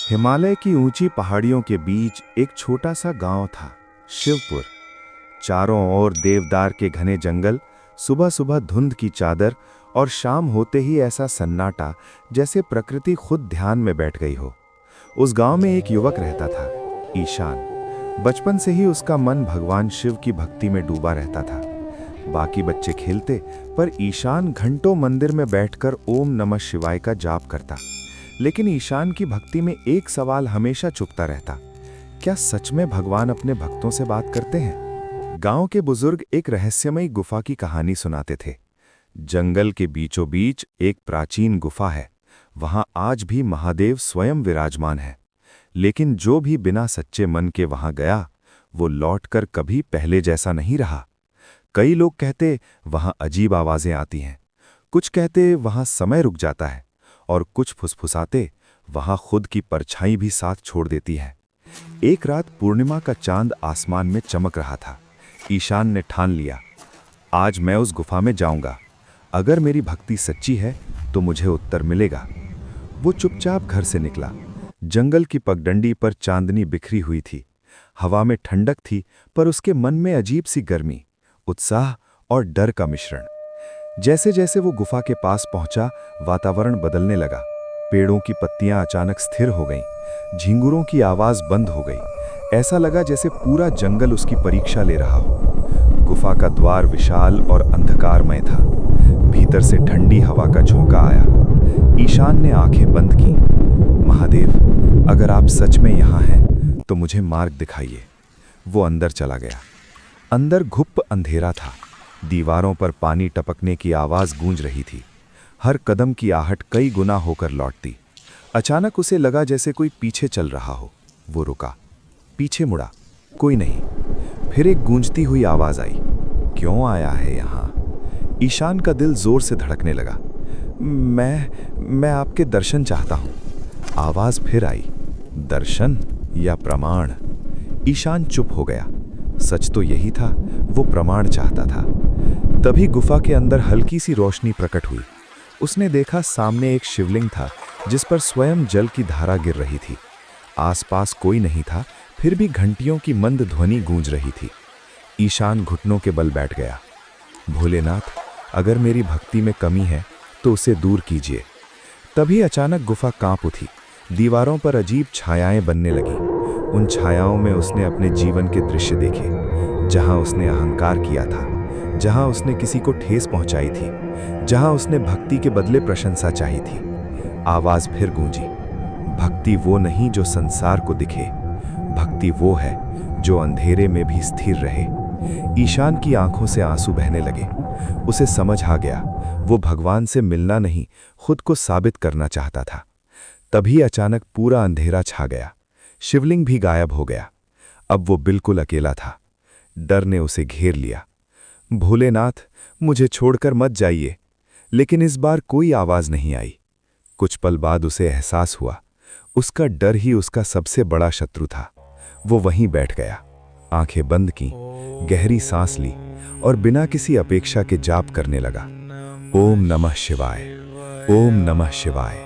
हिमालय की ऊंची पहाड़ियों के बीच एक छोटा सा गांव था, शिवपुर। चारों ओर देवदार के घने जंगल, सुबह सुबह धुंध की चादर और शाम होते ही ऐसा सन्नाटा जैसे प्रकृति खुद ध्यान में बैठ गई हो। उस गांव में एक युवक रहता था, ईशान। बचपन से ही उसका मन भगवान शिव की भक्ति में डूबा रहता था। बाकी बच्चे खेलते, पर ईशान घंटों मंदिर में बैठकर ओम नमः शिवाय का जाप करता। लेकिन ईशान की भक्ति में एक सवाल हमेशा चुभता रहता, क्या सच में भगवान अपने भक्तों से बात करते हैं? गांव के बुजुर्ग एक रहस्यमयी गुफा की कहानी सुनाते थे। जंगल के बीचों बीच एक प्राचीन गुफा है, वहां आज भी महादेव स्वयं विराजमान है। लेकिन जो भी बिना सच्चे मन के वहां गया, वो लौटकर कभी पहले जैसा नहीं रहा। कई लोग कहते वहां अजीब आवाजें आती हैं, कुछ कहते वहां समय रुक जाता है, और कुछ फुसफुसाते वहां खुद की परछाई भी साथ छोड़ देती है। एक रात पूर्णिमा का चांद आसमान में चमक रहा था। ईशान ने ठान लिया, आज मैं उस गुफा में जाऊंगा। अगर मेरी भक्ति सच्ची है तो मुझे उत्तर मिलेगा। वो चुपचाप घर से निकला। जंगल की पगडंडी पर चांदनी बिखरी हुई थी। हवा में ठंडक थी, पर उसके मन में अजीब सी गर्मी, उत्साह और डर का मिश्रण। जैसे जैसे वो गुफा के पास पहुंचा, वातावरण बदलने लगा। पेड़ों की पत्तियां अचानक स्थिर हो गईं, झिंगुरों की आवाज बंद हो गई। ऐसा लगा जैसे पूरा जंगल उसकी परीक्षा ले रहा हो। गुफा का द्वार विशाल और अंधकारमय था। भीतर से ठंडी हवा का झोंका आया। ईशान ने आंखें बंद की। महादेव, अगर आप सच में यहाँ हैं तो मुझे मार्ग दिखाइए। वो अंदर चला गया। अंदर घुप्प अंधेरा था। दीवारों पर पानी टपकने की आवाज गूंज रही थी। हर कदम की आहट कई गुना होकर लौटती। अचानक उसे लगा जैसे कोई पीछे चल रहा हो। वो रुका, पीछे मुड़ा, कोई नहीं। फिर एक गूंजती हुई आवाज आई, क्यों आया है यहाँ? ईशान का दिल जोर से धड़कने लगा। मैं आपके दर्शन चाहता हूँ। आवाज फिर आई, दर्शन या प्रमाण? ईशान चुप हो गया। सच तो यही था, वो प्रमाण चाहता था। तभी गुफा के अंदर हल्की सी रोशनी प्रकट हुई। उसने देखा सामने एक शिवलिंग था, जिस पर स्वयं जल की धारा गिर रही थी। आसपास कोई नहीं था, फिर भी घंटियों की मंद ध्वनि गूंज रही थी। ईशान घुटनों के बल बैठ गया। भोलेनाथ, अगर मेरी भक्ति में कमी है तो उसे दूर कीजिए। तभी अचानक गुफा कांप उठी। दीवारों पर अजीब छायाएं बनने लगीं। उन छायाओं में उसने अपने जीवन के दृश्य देखे, जहां उसने अहंकार किया था, जहां उसने किसी को ठेस पहुंचाई थी, जहां उसने भक्ति के बदले प्रशंसा चाही थी। आवाज फिर गूंजी, भक्ति वो नहीं जो संसार को दिखे, भक्ति वो है जो अंधेरे में भी स्थिर रहे। ईशान की आंखों से आंसू बहने लगे। उसे समझ आ गया, वो भगवान से मिलना नहीं, खुद को साबित करना चाहता था। तभी अचानक पूरा अंधेरा छा गया। शिवलिंग भी गायब हो गया। अब वो बिल्कुल अकेला था। डर ने उसे घेर लिया। भोलेनाथ, मुझे छोड़कर मत जाइए। लेकिन इस बार कोई आवाज नहीं आई। कुछ पल बाद उसे एहसास हुआ, उसका डर ही उसका सबसे बड़ा शत्रु था। वो वहीं बैठ गया, आंखें बंद की, गहरी सांस ली और बिना किसी अपेक्षा के जाप करने लगा, ओम नमः शिवाय, ओम नमः शिवाय।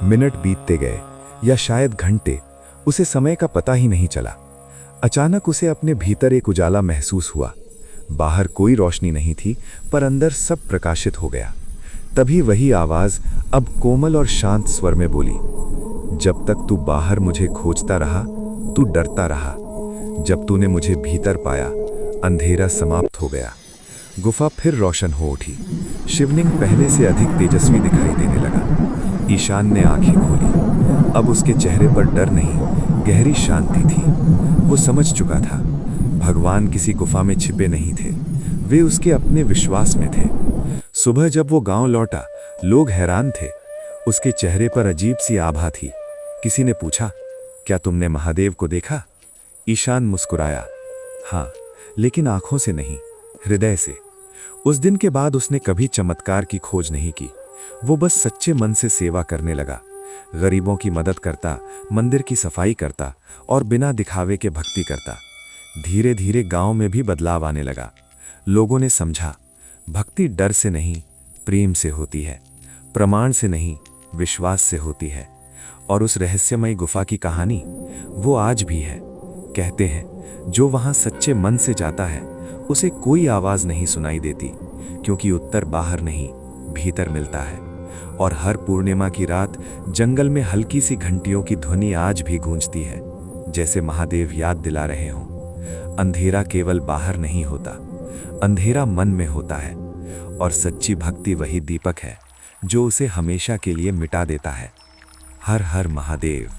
मिनट बीतते गए, या शायद घंटे, उसे समय का पता ही नहीं चला। अचानक उसे अपने भीतर एक उजाला महसूस हुआ। बाहर कोई रोशनी नहीं थी, पर अंदर सब प्रकाशित हो गया। तभी वही आवाज अब कोमल और शांत स्वर में बोली, जब तक तू बाहर मुझे खोजता रहा, तू डरता रहा। जब तूने मुझे भीतर पाया, अंधेरा समाप्त हो गया। गुफा फिर रोशन हो उठी। शिवलिंग पहले से अधिक तेजस्वी दिखाई देने लगा। ईशान ने आंखें खोली। अब उसके चेहरे पर डर नहीं, गहरी शांति थी। वो समझ चुका था, भगवान किसी गुफा में छिपे नहीं थे, वे उसके अपने विश्वास में थे। सुबह जब वो गांव लौटा, लोग हैरान थे। उसके चेहरे पर अजीब सी आभा थी। किसी ने पूछा, क्या तुमने महादेव को देखा? ईशान मुस्कुराया, हाँ, लेकिन आंखों से नहीं, हृदय से। उस दिन के बाद उसने कभी चमत्कार की खोज नहीं की। वो बस सच्चे मन से सेवा करने लगा। गरीबों की मदद करता, मंदिर की सफाई करता और बिना दिखावे के भक्ति करता। धीरे धीरे गांव में भी बदलाव आने लगा। लोगों ने समझा, भक्ति डर से नहीं, प्रेम से होती है, प्रमाण से नहीं, विश्वास से होती है। और उस रहस्यमयी गुफा की कहानी वो आज भी है। कहते हैं जो वहां सच्चे मन से जाता है उसे कोई आवाज नहीं सुनाई देती, क्योंकि उत्तर बाहर नहीं भीतर मिलता है। और हर पूर्णिमा की रात जंगल में हल्की सी घंटियों की ध्वनि आज भी गूंजती है, जैसे महादेव याद दिला रहे हों, अंधेरा केवल बाहर नहीं होता, अंधेरा मन में होता है। और सच्ची भक्ति वही दीपक है जो उसे हमेशा के लिए मिटा देता है। हर हर महादेव।